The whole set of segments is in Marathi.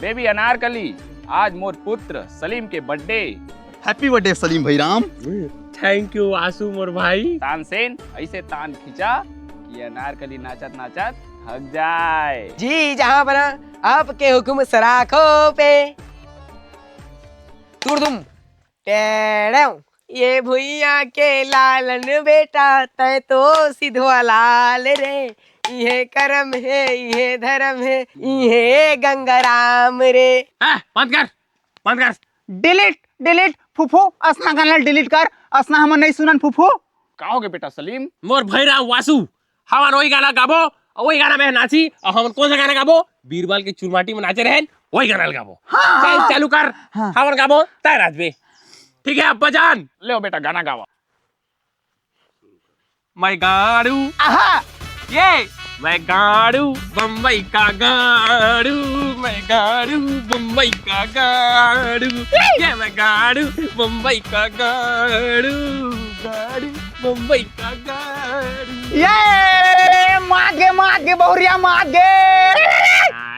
बेबी अनारकली, आज मोर पुत्र सलीम के बर्थडे। हैप्पी बर्थडे सलीम भाई राम। थैंक यू आसू मोर भाई। तानसेन ऐसे तान खींचा कि अनारकली नाचत नाचत थक जाए। जी जहाँ बना आपके हुक्म सराखों पे। तुरदुम टेढ़ेव, ये भुइया के लालन बेटा तय तो सिधवा लाल रे। ये करम है ये धर्म है ये गंगाराम रे। बंद कर। डिलीट फुफू असना गाना डिलीट कर। असना हम नहीं सुनन फुफू। कहोगे बेटा सलीम? मोर भैरा वासु हमार वही गाना गाबो और वही गाना में नाची और हम कौन सा गाना गाबो? बीरबल के चुरमाटी में नाचे रहन वही गाना गाबो। चल चालू कर। हमार गाबो तय नाचबे। ठीक है अब्बा जान। ले बेटा गाना गावा। मैं गाड़ू आहा ये मैं गाड़ू बम्बई का गाड़ू, मैं गाड़ू बम्बई का गाड़ू, ये मैं गाड़ू बम्बई का गाड़ू, गाड़ू बम्बई का गाड़ू। ये मागे बहुरिया मागे।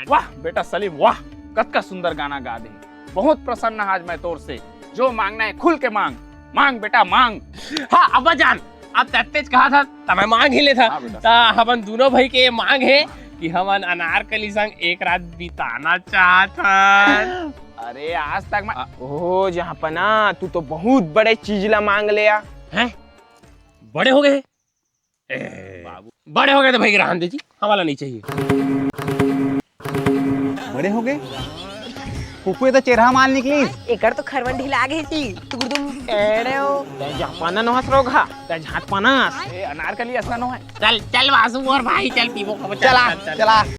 वाह बेटा सलीम वाह, कत का सुंदर गाना गा दे। बहुत प्रसन्न आज मैं तोर से। जो मांगना है खुल के मांग। मांग बेटा मांग। हाँ अब्बा जान, अब तेज कहा था तब मैं मांग ही ले था। हमन दोनों भाई के मांग है कि हमन अनारकली संग एक रात बिताना चाहता। अरे आज तक मैं ओह जहाँ पना तू तो बहुत बड़े चीज ला मांग लिया हैं? बड़े हो गए? बड़े हो गए तो भाई रहन दे जी, हमारा नहीं चाहिए। बड़े हो गए फुफू तो चेहरा माल निकली। एकर तो खरवन ढिला गई थी। तुरदुम टेढ़ेव, ते जापाना नहस रोगा ते झाट पनास। अनारकली असना नो है। चल वासु और भाई चल पीवो। चला